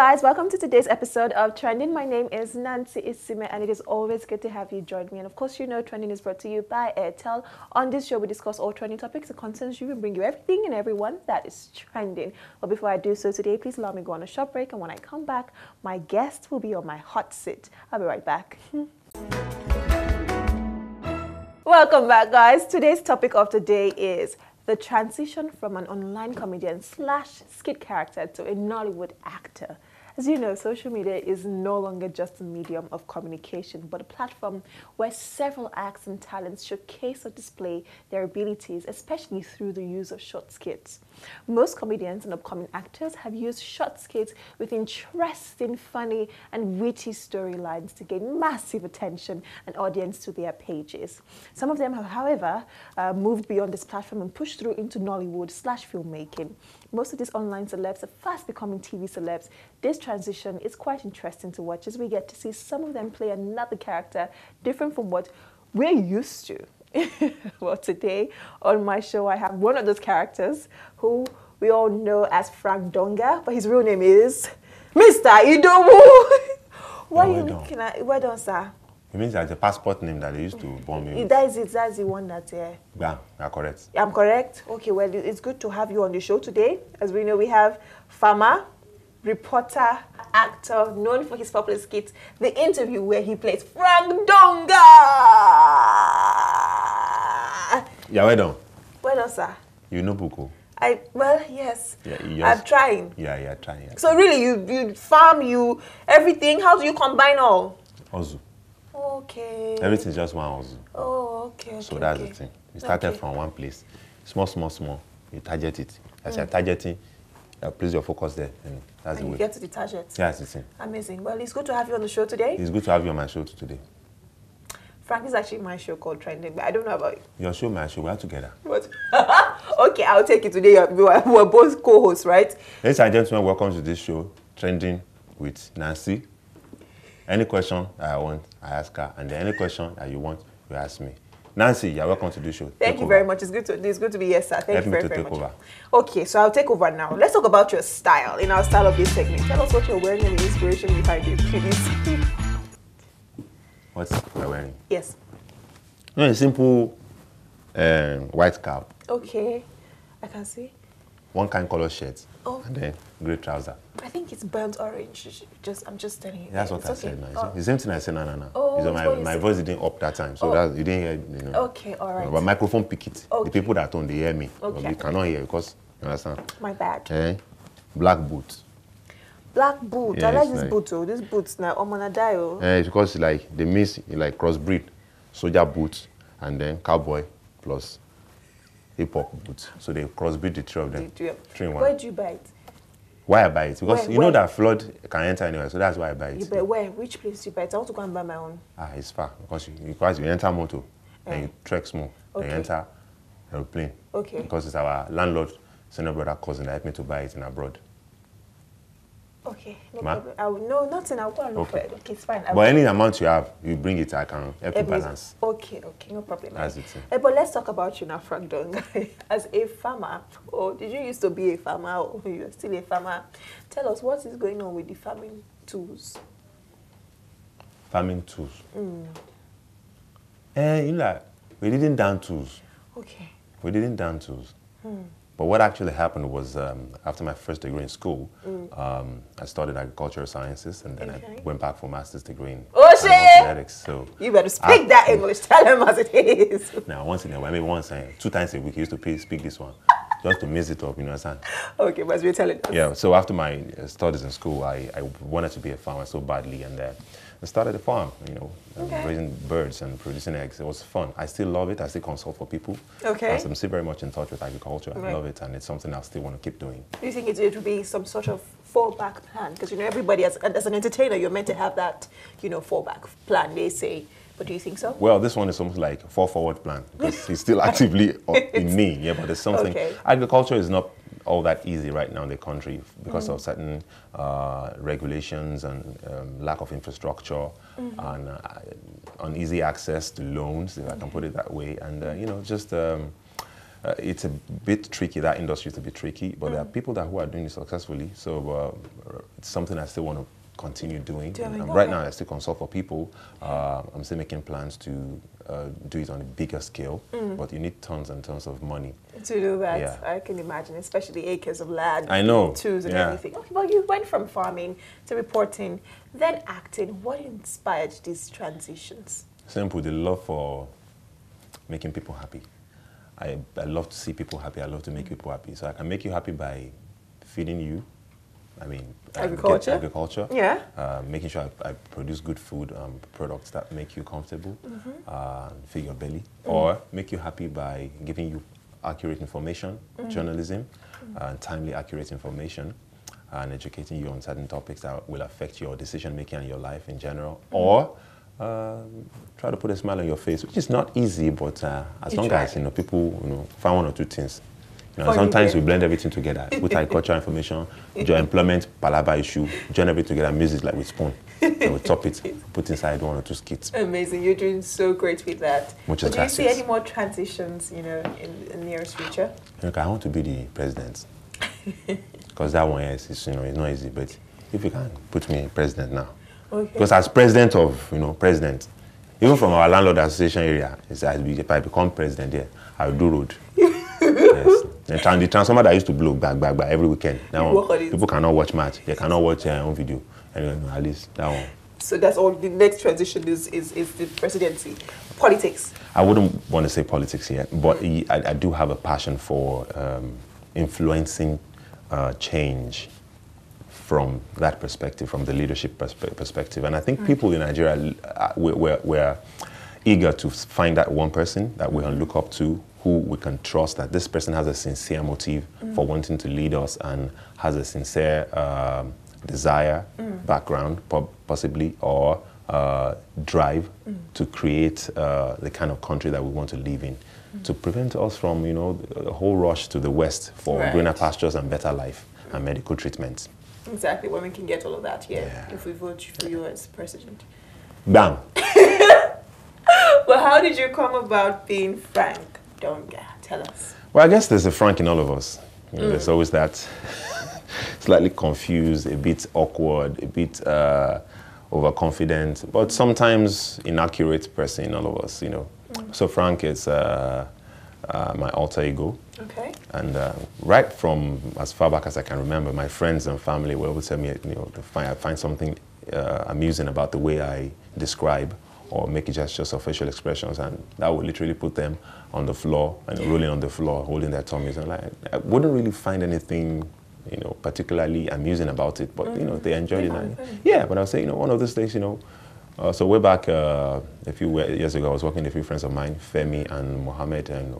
guys, welcome to today's episode of Trending. My name is Nancy Isime and it is always good to have you join me. And of course, you know Trending is brought to you by Airtel. On this show, we discuss all trending topics and contents. We bring you everything and everyone that is trending. But before I do so today, please allow me to go on a short break. And when I come back, my guest will be on my hot seat. I'll be right back. Welcome back, guys. Today's topic of the day is the transition from an online comedian / skit character to a Nollywood actor. As you know, social media is no longer just a medium of communication, but a platform where several acts and talents showcase or display their abilities, especially through the use of short skits. Most comedians and upcoming actors have used short skits with interesting, funny, and witty storylines to gain massive attention and audience to their pages. Some of them have, however, moved beyond this platform and pushed through into Nollywood / filmmaking. Most of these online celebs are fast becoming TV celebs. This transition is quite interesting to watch as we get to see some of them play another character different from what we're used to. Well, today on my show, I have one of those characters who we all know as Frank DONGA, but his real name is Mr. Idowu. What are you looking at? Well done, sir. It means that's the passport name that they used to born me with. That is it. That's the one that... Yeah, you're correct. I'm correct? Okay, well, it's good to have you on the show today. As we know, we have farmer, reporter, actor, known for his popular skit, The Interview, where he plays Frank DONGA. Yeah, well done. Well done, sir. You know Buko. Well, yes. Yeah, I'm trying. Yeah, trying. Yeah. So really, you farm, everything. How do you combine all? Ozu. Okay. Everything's just one Ozu. Oh, okay. So that's the thing. You started from one place. Small. You target it. As you're targeting, you place your focus there. And that's the way. You get to the target. Yeah, that's the thing. Amazing. Well, it's good to have you on the show today. It's good to have you on my show today. Frank, this is actually my show called Trending, but I don't know about you. Your show, my show, we are together. What? Okay, I'll take it today. We're both co-hosts, right? Ladies and gentlemen, welcome to this show, Trending with Nancy. Any question that I want, I ask her. And then any question that you want, you ask me. Nancy, you're welcome to this show. Thank you very much. It's good to be here, sir. Thank you very much. Over. Okay, so I'll take over now. Let's talk about your style, in our style of this segment. Tell us what you're wearing and the inspiration behind it, please. What am I wearing? Yes. A simple white cap. Okay, I can see. One kind color shirt. Oh. And then grey trouser. I think it's burnt orange. I'm just telling you. That's what I said now. Oh. The same thing I said no. Oh, my voice didn't up that time. So you didn't hear, you know. Okay, all right. But microphone pick it. Okay. The people that don't, they hear me. Okay. But you cannot hear because, you understand? My bad. Black boot. Black boot. Yeah, I like this boot. Oh, this boots now. I'm gonna die. It's because they mix crossbreed, soldier boots, and then cowboy plus hip-hop boots. So they crossbreed the three of them. Three in one. Where do you buy it? Why I buy it? Because you know that flood can enter anywhere, so that's why I buy it. You buy where? Which place do you buy it? I want to go and buy my own. It's far because you enter motor, then you trek small, then you enter aeroplane. Okay. Because it's our landlord, senior brother, cousin that helped me to buy it in abroad. Okay, no problem. No, nothing. I'll go and look for it. Okay, it's fine. But any amount you have, you bring it, I can help you balance. Okay, no problem. That's it. But let's talk about you now, Frank DONGA. As a farmer, did you used to be a farmer, or you're still a farmer? Tell us what is going on with the farming tools. Farming tools? We didn't down tools. Okay. We didn't down tools. But what actually happened was after my first degree in school, I studied agricultural sciences and then I went back for a master's degree in genetics. So you better speak that English. Tell them as it is. Now, once in a while, maybe once, 2 times a week, I used to speak this one just to mix it up, you know what I'm saying? Okay, but we're telling us. Yeah, so after my studies in school, I wanted to be a farmer so badly and I started a farm, raising birds and producing eggs. It was fun. I still love it. I still consult for people. Okay. I'm still very much in touch with agriculture. I love it, and it's something I still want to keep doing. Do you think it would be some sort of fallback plan? Because, everybody, as an entertainer, you're meant to have that, fallback plan, they say. But do you think so? Well, this one is almost like a forward plan because it's still actively in me. Yeah, but there's something. Okay. Agriculture is not all that easy right now in the country because of certain regulations and lack of infrastructure and uneasy access to loans, if I can put it that way, and it's a bit tricky. That industry is a bit tricky, but there are people who are doing it successfully. So it's something I still want to continue doing. Right now, I still consult for people. I'm still making plans to do it on a bigger scale, but you need tons and tons of money to do that. Yeah. I can imagine, especially acres of land, I know, tools and everything. Okay, well, you went from farming to reporting, then acting. What inspired these transitions? Simple, the love for making people happy. I love to see people happy. I love to make people happy. So I can make you happy by feeding you. I mean, agriculture. Yeah. Making sure I produce good food, products that make you comfortable, fill your belly, or make you happy by giving you accurate information, journalism, and timely accurate information, and educating you on certain topics that will affect your decision making and your life in general, or try to put a smile on your face, which is not easy, but as long as people find one or two things. Sometimes we blend everything together. Put agricultural information, your employment, palaba issue, join everything together, music like with spoon. And we top it, put inside one or two skits. Amazing. You're doing so great with that. Muchas gracias. Do you see any more transitions, in the nearest future? I want to be the president. Because that one is it's not easy. But if you can put me president now. Okay. Because as president of, president, even from our landlord association area, if I become president there, I'll do road. Yes. The transformer that used to blow back every weekend. That one, people cannot watch match. They cannot watch on video. Anyway, at least that one. So that's all. The next transition is the presidency. Politics. I wouldn't want to say politics yet, but I do have a passion for influencing change from that perspective, from the leadership perspective. And I think people in Nigeria, we're eager to find that one person that we can look up to, who we can trust, that this person has a sincere motive for wanting to lead us and has a sincere desire, background, possibly, or drive to create the kind of country that we want to live in, to prevent us from, the whole rush to the West for greener pastures and better life and medical treatments. Exactly, when we can get all of that if we vote for you as president. Bam! Well, how did you come about being Frank DONGA? Tell us. Well, I guess there's a Frank in all of us. There's always that slightly confused, a bit awkward, a bit overconfident, but sometimes inaccurate person in all of us, So Frank is my alter ego. Okay. And right from as far back as I can remember, my friends and family will always tell me, I find something amusing about the way I describe or make gestures or facial expressions, and that would literally put them on the floor and rolling on the floor, holding their tummies. And I wouldn't really find anything, particularly amusing about it, but they enjoyed it. Yeah, but I would say, one of those days, so way back a few years ago, I was working with a few friends of mine, Femi and Mohammed, and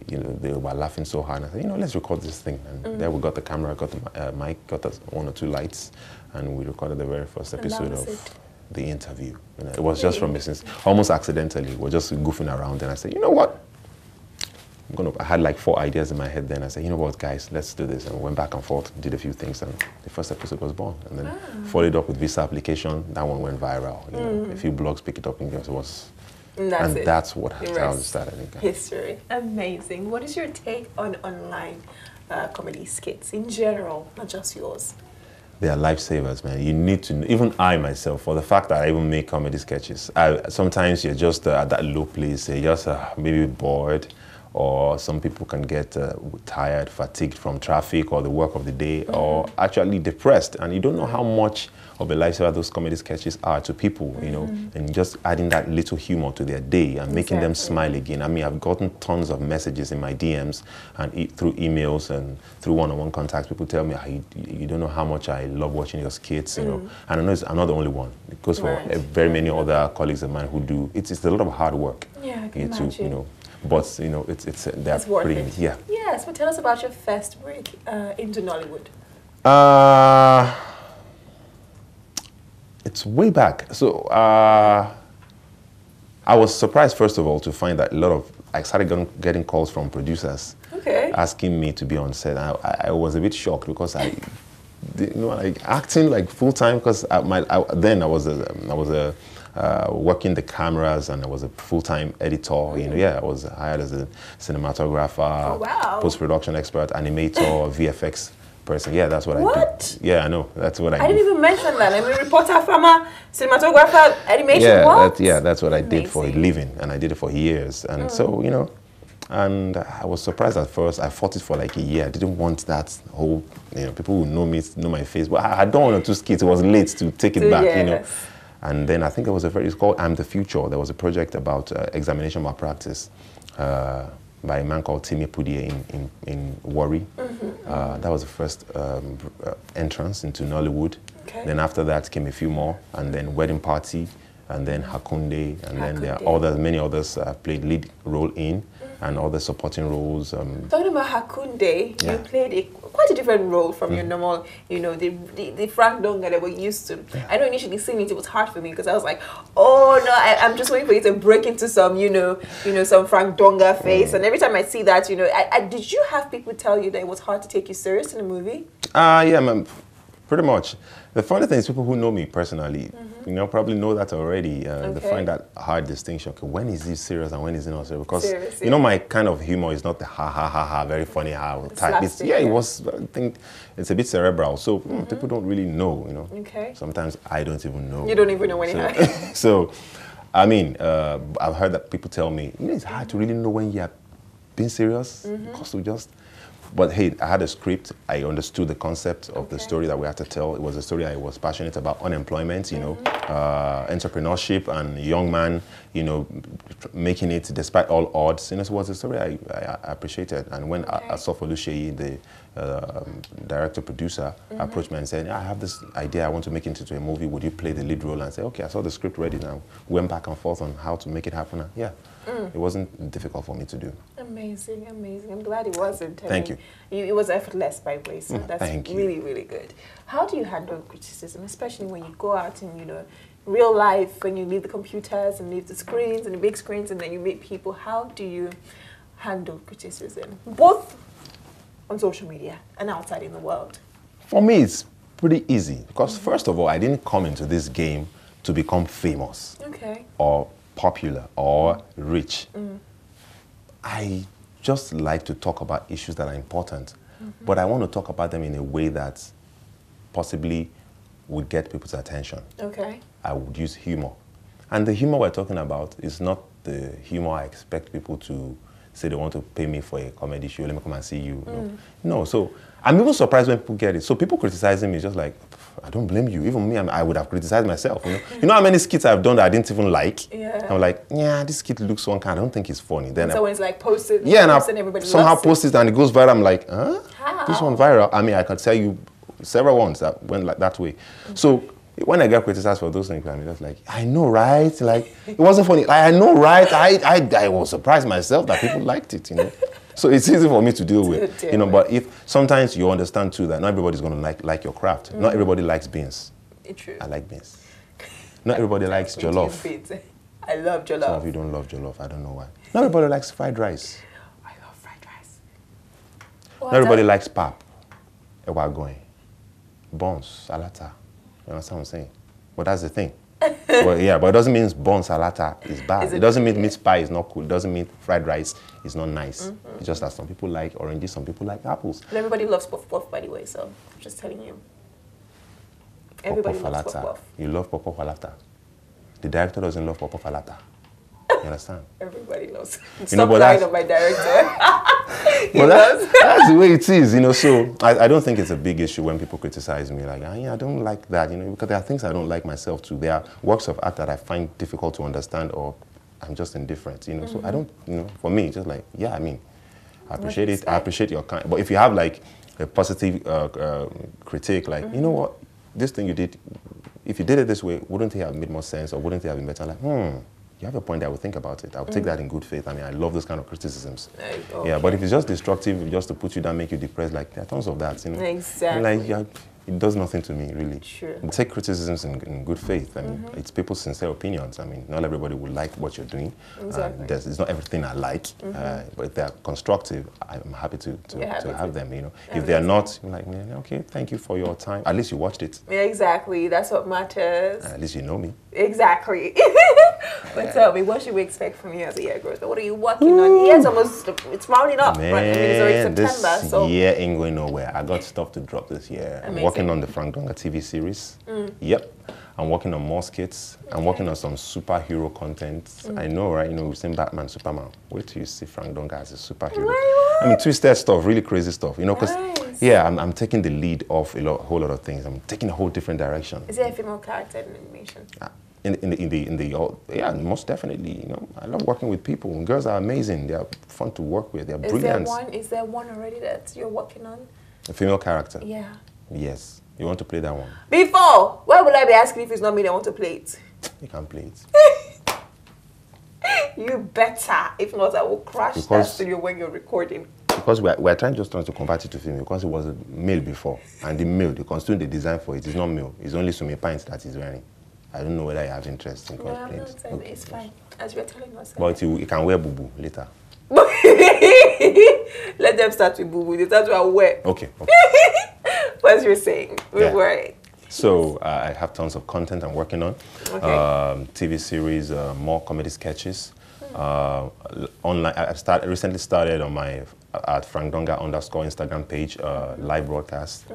they were laughing so hard. And I said, let's record this thing. And there we got the camera, got the mic, got us one or two lights, and we recorded the very first episode of the interview. It was just from business, almost accidentally. We're just goofing around, and I said, you know what? I had like 4 ideas in my head then. I said, you know what, guys, let's do this. And we went back and forth, did a few things, and the first episode was born. And then followed up with visa application. That one went viral. A few blogs picked it up, and it was. That's how it started. History. Amazing. What is your take on online comedy skits in general, not just yours? They are lifesavers, man. You need to, even I myself, for the fact that I even make comedy sketches, sometimes you're just at that low place, you're just maybe bored, or some people can get tired, fatigued from traffic or the work of the day, or actually depressed, and you don't know how much of a lifesaver those comedy sketches are to people, and just adding that little humor to their day and making them smile again. I mean, I've gotten tons of messages in my DMs and through emails and through one-on-one contacts. People tell me, you don't know how much I love watching your skits, and I know I'm not the only one. It goes for very many other colleagues of mine who do. It's a lot of hard work. Yeah, I can imagine. But they're pretty. Yeah. Yes, but tell us about your first break into Nollywood. It's way back. So I was surprised, first of all, to find that I started getting calls from producers asking me to be on set. I was a bit shocked because acting like full time, because then I was a working the cameras, and I was a full-time editor. You know, yeah, I was hired as a cinematographer, post-production expert, animator, VFX person. Yeah, that's what I do. Yeah, I know. That's what I do. I didn't even mention that. I'm a reporter, farmer, cinematographer, animation. Yeah, that's what I did for a living, and I did it for years. And so, you know, and I was surprised at first. I fought it for like a year. I didn't want that whole, you know, people who know me, know my face. But I don't want to skits. It was late to take it back, you know. And then I think there was it's called I'm the Future. There was a project about examination malpractice. By a man called Timmy Pudier in Warri. That was the first entrance into Nollywood. Then after that came a few more, and then Wedding Party, and then Hakunde, and then there are many others played lead role in, and other supporting roles. Talking about Hakunde, you played quite a different role from your normal, you know, the Frank Donga that we're used to. I know initially seeing it was hard for me because I was like, oh no, I'm just waiting for you to break into some, you know, some Frank Donga face. And every time I see that, you know, did you have people tell you that it was hard to take you serious in a movie? Yeah, man, pretty much. The funny thing is, people who know me personally, you know, probably know that already. They find that hard distinction. Okay, when is he serious and when is he not serious? Because you know, my kind of humor is not the ha ha ha ha, very funny ha type. It's, it was. I think it's a bit cerebral, so people don't really know. You know, sometimes I don't even know. You don't even know when it happens. So, I mean, I've heard that people tell me, you know, it's hard to really know when you are being serious because we just. But hey, I had a script. I understood the concept of the story that we had to tell. It was a story I was passionate about: unemployment, you know, entrepreneurship, and a young man, you know, making it despite all odds. You know, so it was a story I appreciated. And when Asaf Oluseyi, the director-producer, approached me and said, I have this idea, I want to make it into a movie. Would you play the lead role? And I said, okay, I saw the script ready now. Went back and forth on how to make it happen. And yeah. It wasn't difficult for me to do. Amazing, amazing. I'm glad it wasn't. Thank you. It was effortless, by the way, so that's really, really good. How do you handle criticism, especially when you go out in, you know, real life, when you leave the computers and leave the screens and the big screens and then you meet people? How do you handle criticism, both on social media and outside in the world? For me, it's pretty easy because, first of all, I didn't come into this game to become famous or popular or rich. I just like to talk about issues that are important, but I want to talk about them in a way that possibly would get people's attention. I would use humor. And the humor we're talking about is not the humor I expect people to say they want to pay me for a comedy show, let me come and see you. No, so I'm even surprised when people get it. So people criticizing me is just like, I don't blame you. Even me, I would have criticized myself. You know how many skits I've done that I didn't even like? I'm like, yeah, this skit looks one kind. I don't think it's funny. Then so when it's like posted, and I somehow post it and it goes viral. I'm like, huh? How? This one viral? I mean, I can tell you several ones that went like that way. So when I get criticized for those things, I'm just like, I know, right? Like, it wasn't funny. Like, I know, right? I was surprised myself that people liked it, you know. So it's easy for me to deal with, you know. But if sometimes you understand too that not everybody's going to like your craft. Not everybody likes beans. True. I like beans. Not everybody likes jollof. I love jollof. Some of you don't love jollof. I don't know why. Not everybody likes fried rice. I love fried rice. Not everybody likes pap. Ewa going. Buns, salata. You understand what I'm saying? But that's the thing. Well, yeah, but it doesn't mean bun salata is bad. It doesn't mean meat pie is not cool. It doesn't mean fried rice is not nice. It's just that some people like oranges, some people like apples. And everybody loves puff puff, by the way, so I'm just telling you. Everybody loves puff puff. You love puff puff falata. The director doesn't love puff puff falata. You understand? Everybody loves. Stop lying on my director. Well, that's the way it is, you know. So I don't think it's a big issue when people criticize me, like, yeah, I don't like that, you know, because there are things I don't like myself too. There are works of art that I find difficult to understand, or I'm just indifferent, you know. So I don't, you know, for me, just like, yeah, I mean, I appreciate it. I appreciate your kind. But if you have like a positive critique, like, you know what, this thing you did, if you did it this way, wouldn't it have made more sense, or wouldn't it have been better? Like, you have a point, I will think about it. I will take that in good faith. I mean, I love those kind of criticisms. Yeah, but if it's just destructive, just to put you down, make you depressed, like, there are tons of that, you know. Exactly. Like, it does nothing to me, really. Sure. Take criticisms in good faith. I mean, it's people's sincere opinions. I mean, not everybody will like what you're doing. Exactly. It's not everything I like, but if they're constructive, I'm happy to have them, you know. If they're not, you're like, okay, thank you for your time. At least you watched it. Yeah, exactly. That's what matters. At least you know me. Exactly. But tell me, what should we expect from you as the year goes? What are you working on? The year's almost, it's rounding up. Man, Right? I mean, it's already September. this So year ain't going nowhere. I got stuff to drop this year. Amazing. I'm working on the Frank Donga TV series. Yep. I'm working on more skits. I'm working on some superhero content. I know, right? You know, we've seen Batman, Superman. Wait till you see Frank Donga as a superhero. I mean, twisted stuff, really crazy stuff. You know, because yeah, I'm taking the lead of whole lot of things. I'm taking a whole different direction. Is there a female character in animation? Yeah, most definitely. You know, I love working with people. Girls are amazing. They are fun to work with. They're brilliant. Is there one already that you're working on? A female character? Yeah. Yes. You want to play that one? Before, why would I be asking if it's not me that want to play it? You can play it. You better. If not, I will crash that studio when you're recording. Because we're trying to convert it to female because it was a male before. And the male, the costume they designed for it is not male. It's only Sumi Pines that he's wearing. I don't know whether you have interest in cosplaying. No, okay. It's fine. As you're telling us. But you can wear boo-boo later. Let them start with boo-boo. They start to wear. Okay. What you're saying. Right. So I have tons of content I'm working on. Okay. TV series, more comedy sketches. Online, I recently started on my at Frank Donga _ Instagram page, live broadcast,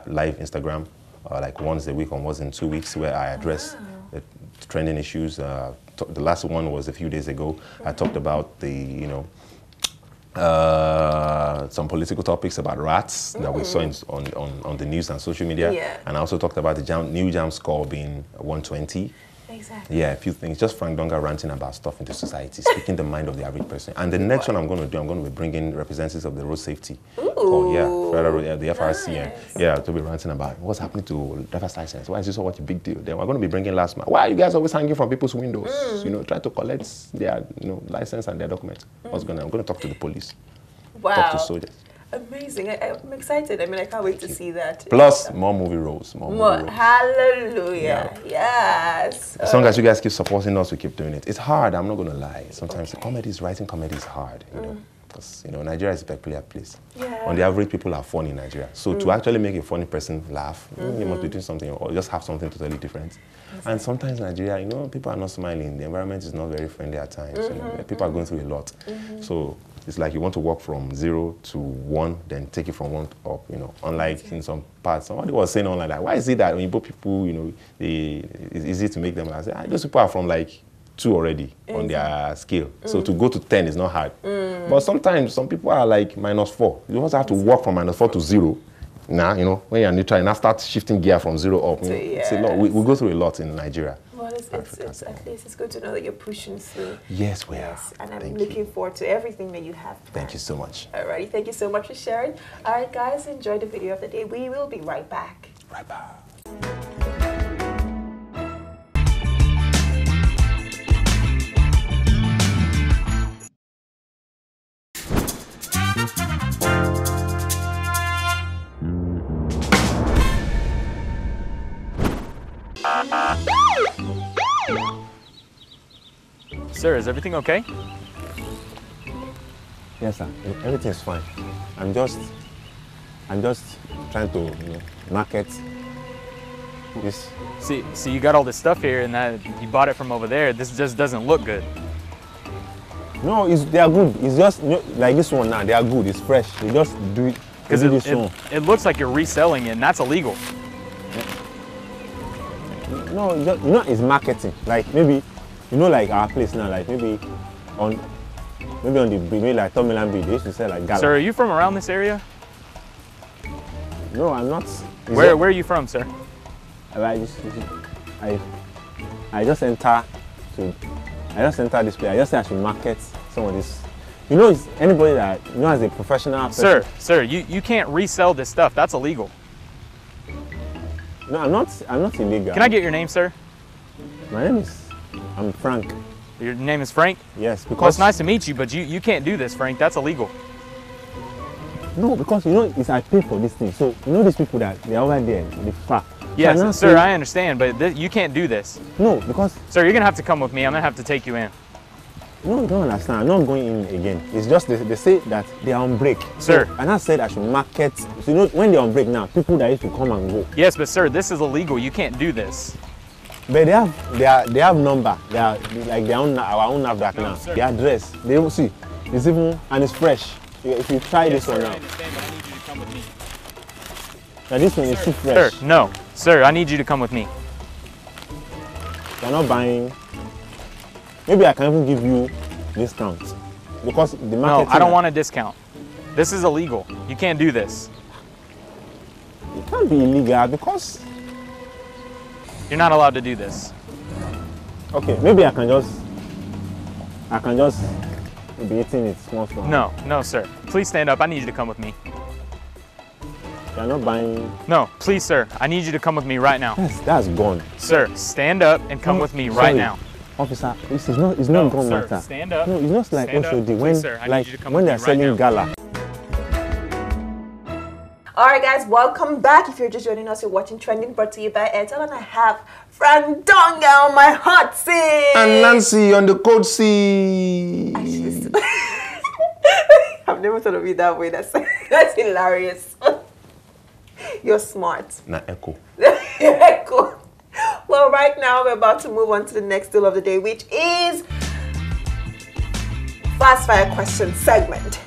live Instagram, like once a week or once in 2 weeks, where I address the trending issues. The last one was a few days ago. I talked about the, some political topics about rats that we saw on the news and social media. Yeah. And I also talked about the new jam score being 120. Exactly. Yeah, a few things. Just Frank Donga ranting about stuff into society, speaking the mind of the average person. And the next one I'm going to do, I'm going to be bringing representatives of the road safety. Oh, yeah, the FRC. Nice. Yeah, to be ranting about what's happening to driver's license. Why is this so much a big deal? Then we're going to be bringing last mile. Why are you guys always hanging from people's windows? Trying to collect their license and their documents. I'm going to talk to the police. Wow. Talk to soldiers. Amazing. I'm excited. I mean, I can't wait to see that. Plus, more movie roles. Hallelujah. Yeah. Yes. As long as you guys keep supporting us, we keep doing it. It's hard. I'm not going to lie. Sometimes writing comedy is hard, because, Nigeria is a peculiar place. Yeah. On the average, people are funny in Nigeria. So to actually make a funny person laugh, you must be doing something or just have something totally different. Exactly. And sometimes in Nigeria, people are not smiling. The environment is not very friendly at times. People are going through a lot. So it's like you want to walk from 0 to 1, then take it from 1 up, unlike in some parts. Somebody was saying online, like, why is it that when you put people, it's easy to make them laugh? I say, those people are from like 2 already on their scale. So to go to 10 is not hard. But sometimes some people are like -4. You also have to walk from -4 to 0. Now, when you're neutral, and now start shifting gear from 0 up. It's a lot. We go through a lot in Nigeria. Well, at least it's good to know that you're pushing through. Yes, we are. And I'm looking forward to everything that you have planned. Thank you so much. Alrighty, thank you so much for sharing. All right, guys, enjoy the video of the day. We will be right back. Right back. Sir, is everything okay? Yes, sir. Everything's fine. I'm just trying to market this. See, you got all this stuff here, and that you bought it from over there. This just doesn't look good. No, they are good. It's just like this one now. They are good. It's fresh. You just do it. Because it looks like you're reselling it, and that's illegal. No, it's marketing. Like maybe, like our place now. Like maybe on the maybe like Tom Milan Beach, they used to sell like gala. Sir, are you from around this area? No, I'm not. Where are you from, sir? I just enter this place. I just say I should market some of this. It's anybody that as a professional person. Sir, you can't resell this stuff. That's illegal. No, I'm not illegal. Can I get your name, sir? I'm Frank. Your name is Frank? Yes, because... Well, it's nice to meet you, but you can't do this, Frank. That's illegal. No, because, it's I pay for this thing. So, these people that they're over there, they far. Yes, so sir, I understand, but you can't do this. No, because... Sir, you're going to have to come with me. I'm going to have to take you in. No, you don't understand. I'm not going in again. It's just they say that they are on break. Sir. So, and I said I should market. So, when they're on break now, people that used to come and go. Yes, but sir, this is illegal. You can't do this. But they have number. They are like their own, our own NAFDAC now. sir. The address. They don't see. It's even and it's fresh. If you try this one I now. understand, but I need you to come with me. Now this one is still fresh. Sir, no. Sir, I need you to come with me. You're not buying. Maybe I can even give you discount because the market. No, I don't want a discount. This is illegal. You can't do this. It can't be illegal because. You're not allowed to do this. Okay, maybe I can just be eating it small. No, no, sir. Please stand up. I need you to come with me. You're not buying. No, please, sir. I need you to come with me right now. That's gone. Sir, stand up and come with me right Sorry. now. Officer, it's not gone sir, matter. stand up. No, it's not like Stand up. also Please, when sir, I need like you to come when with they're me right selling now. gala. All right, guys, welcome back. If you're just joining us, you're watching Trending, brought to you by Airtel, and I have friend DONGA on my hot seat. And Nancy on the cold seat. I've never thought of it that way. That's hilarious. You're smart. Na echo. Cool. Well, right now we're about to move on to the next deal of the day, which is fast fire question segment.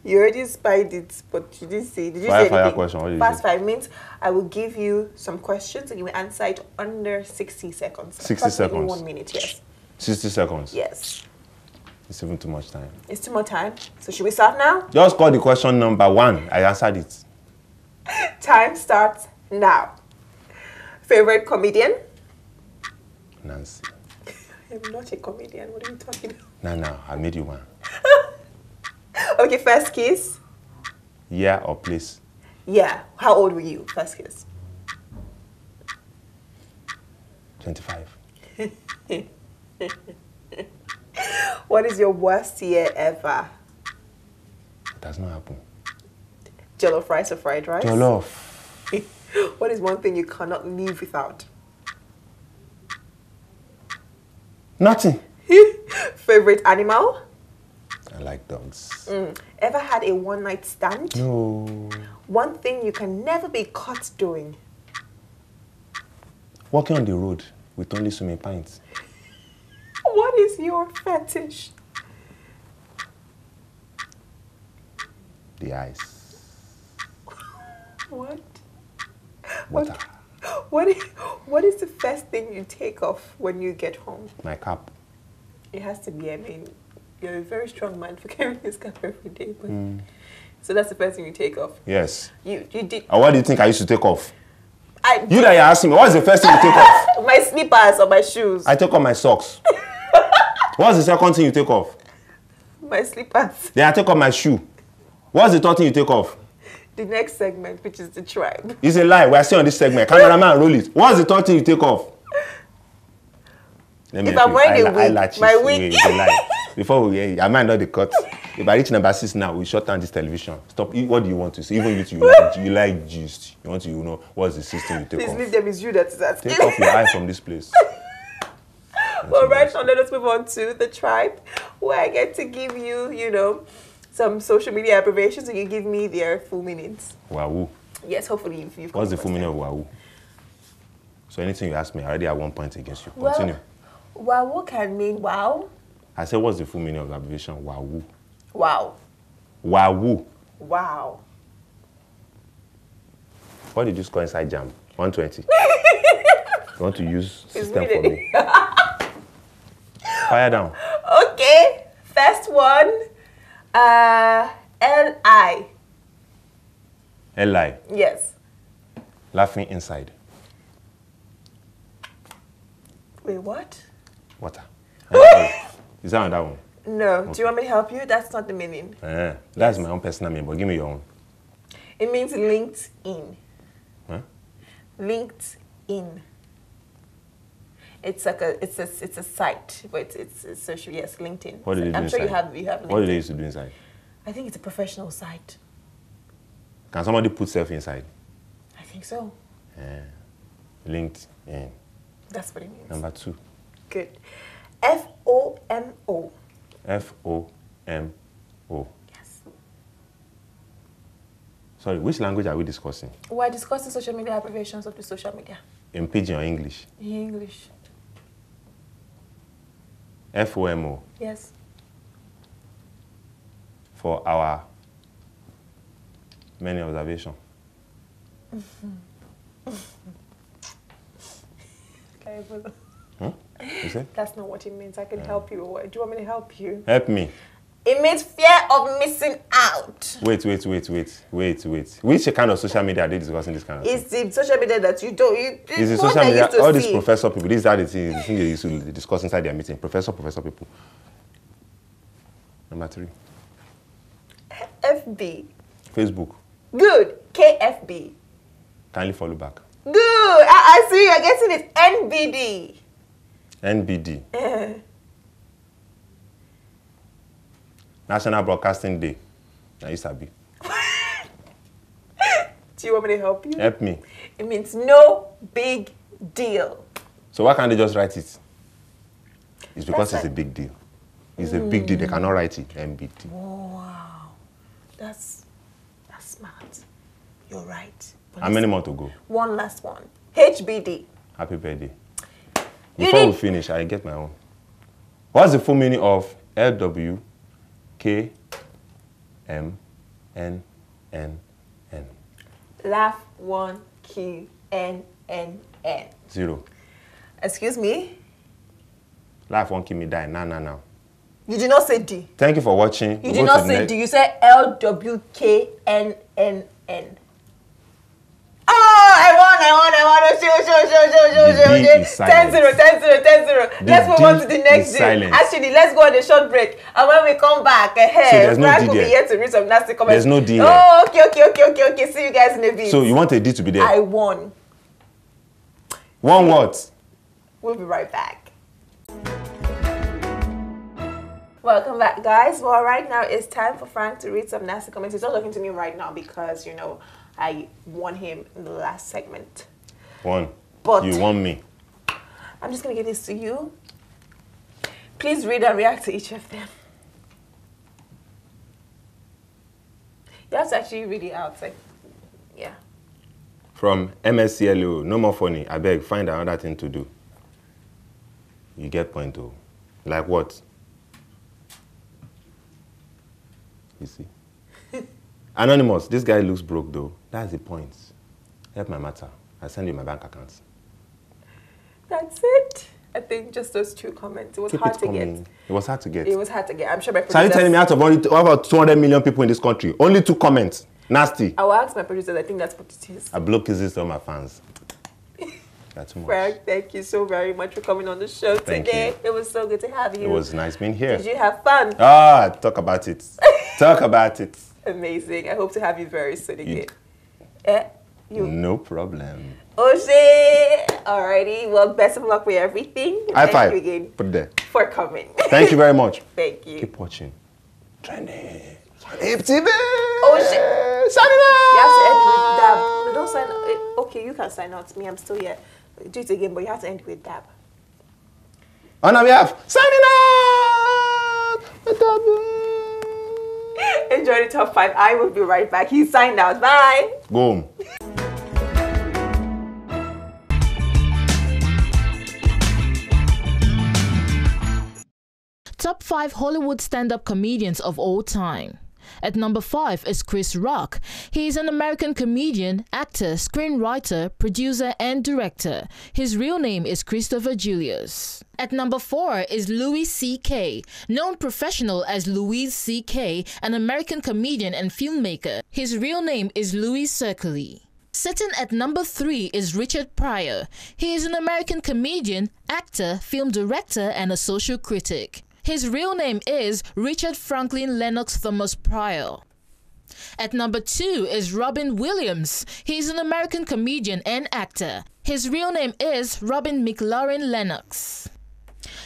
You already spied it, but you didn't say. Did you say Fire anything? question. What did you Fast say? fire means I will give you some questions and you will answer it under 60 seconds. 60 Approximately seconds. 1 minute, yes. 60 seconds. Yes. It's even too much time. It's too much time. So should we start now? Just call the question number 1. I answered it. Time starts now. Favorite comedian? Nancy. I'm not a comedian. What are you talking about? No, I made you one. Okay, first kiss. Yeah or please? Yeah. How old were you? First kiss. 25. What is your worst year ever? It does not happen. Jollof rice or fried rice? Jollof. What is one thing you cannot live without? Nothing. Favorite animal? I like dogs. Ever had a one-night stand? No. One thing you can never be caught doing? Walking on the road with only swimming pints. What is your fetish? The ice. What? Water. What is the first thing you take off when you get home? My cap. It has to be, I mean, you're a very strong man for carrying this cap every day. But so that's the first thing you take off. Yes. You did. What do you think I used to take off? I You that you're asking me, what's the first thing you take off? my slippers or my shoes. I take off my socks. What's the second thing you take off? My slippers. Then I take off my shoe. What's the third thing you take off? The next segment, which is the tribe. It's a lie. We're still on this segment. Cameraman, roll it. What's the third thing you take off? Let me If help I'm you. wearing a wig, eyelashes. my wig- Wait, it's a lie. Before we, I might not the cut. If I reach number 6 now, we shut down this television. Stop. What do you want to see? Even you like gist. You want to know what's the system you take Please off. leave them. It's you that is asking. Take off your eye from this place. Well, right now, let us move on to the tribe, where I get to give you, some social media abbreviations, and you give me their full meanings. Wahoo. Yes, hopefully you've What's the come full meaning first of wahoo? So anything you ask me, I already have 1 point against you. Continue. Well, wow can mean wow. I said, what's the full meaning of the abbreviation? Wahoo. Wow. Wahoo. Wow. What did you score inside jam? 120. You want to use system for me? Fire down. Okay. First one. L-I. L-I. Yes. Laughing inside. Wait, what? Water. Is that on that one? No. Okay. Do you want me to help you? That's not the meaning. That's my own personal name, but give me your own. It means linked in. Huh? Linked in. It's like it's a site, but it's social. Yes, LinkedIn. What do they do I'm sure inside? you have LinkedIn. What do they used to do inside? I think it's a professional site. Can somebody put self inside? I think so. Linked in. That's what it means. Number 2. Good. F-O-M-O. F-O-M-O. Yes. Sorry, which language are we discussing? We're discussing social media abbreviations of the social media. In Pidgin or English? In English. FOMO. Yes. For our many observation. Okay, but You say? that's not what it means. I can help you. Do you want me to help you? Help me. It means fear of missing out. Wait. Which kind of social media are they discussing this kind of It's the social media that you don't. Is it social media? All these professor people, these are the things they used to discuss inside their meeting. Professor people. Number 3. FB. Facebook. Good. KFB. Kindly follow back. Good. I see you're getting it. NBD. NBD. National Broadcasting Day. Now you sabi. Do you want me to help you? Help me. It means no big deal. So why can't they just write it? It's because That's it's a big deal. It's a big deal. They cannot write it. NBD. Wow. That's smart. You're right. But How many more to go? one last one. HBD. Happy birthday. Before we finish, I get my own. What's the full meaning of LWKMNNN? Laugh 1 QNNN. 0. Excuse me? Life won't keep me die. Now. You did not say D. Thank you for watching. You did not say D. You said LWKNNN. Oh, I won. The D is silent. 10-0. Let's move on to the next is day. silent. Actually, let's go on a short break. And when we come back, there's no Frank D will be there. here to read some nasty comments. There's no D Oh, okay. See you guys in a bit. So you want a D to be there? I won. One what? We'll be right back. Welcome back, guys. Well, right now it's time for Frank to read some nasty comments. He's not talking to me right now because, you know, I won him in the last segment. One. But you won me. I'm just going to give this to you. Please read and react to each of them. You have to actually read it out. Like, yeah. From MSCLO, no more funny. I beg, find another thing to do. You get point though. Like what? You see? Anonymous, this guy looks broke though. That's the point. Help my matter. I'll send you my bank account. That's it. I think just those 2 comments. It was hard to get. It was hard to get. It was hard to get. I'm sure my So are you telling me out of only about 200 million people in this country, only 2 comments? Nasty. I will ask my producers. I think that's what it is. I block kisses to all my fans. That's too much. Frank, thank you so very much for coming on the show today. you. It was so good to have you. It was nice being here. Did you have fun? Talk about it. Talk about it. Amazing. I hope to have you very soon again. No problem. Oshé! Alrighty. Well, best of luck with everything. High five. Thank you again Put it there. for coming. Thank you very much. Thank you. Keep watching. Trending. HipTv. Oshé! Signing You have to end with out. dab. No, don't sign out. Okay, you can sign out. Me, I'm still here. Do it again, but you have to end with dab. On our behalf, signing out. Enjoy the top 5. I will be right back. He signed out. Bye. Boom. Top 5 Hollywood stand-up comedians of all time. At number 5 is Chris Rock. He is an American comedian, actor, screenwriter, producer, and director. His real name is Christopher Julius. At number 4 is Louis C.K., known professional as Louis C.K., an American comedian and filmmaker. His real name is Louis Circoli. Sitting at number 3 is Richard Pryor. He is an American comedian, actor, film director, and a social critic. His real name is Richard Franklin Lennox Thomas Pryor. At number 2 is Robin Williams. He is an American comedian and actor. His real name is Robin McLaurin Lennox.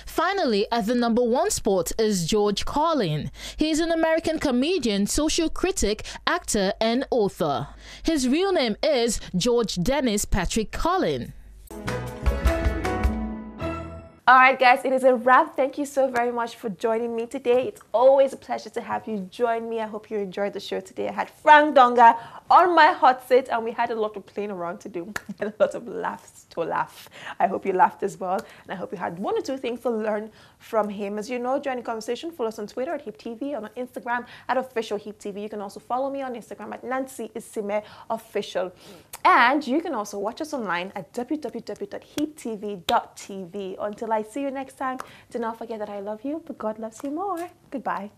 Finally, at the number 1 spot is George Carlin. He is an American comedian, social critic, actor, and author. His real name is George Dennis Patrick Carlin. All right, guys, it is a wrap. Thank you so very much for joining me today. It's always a pleasure to have you join me. I hope you enjoyed the show today. I had Frank Donga on my hot seat, and we had a lot of playing around to do and a lot of laughs to laugh. I hope you laughed as well, and I hope you had one or two things to learn from him. As you know, join the conversation. Follow us on Twitter at HipTv, on Instagram at official HipTv. You can also follow me on Instagram at Nancy Isime Official. And you can also watch us online at www.hiptv.tv. Until I see you next time, do not forget that I love you, but God loves you more. Goodbye.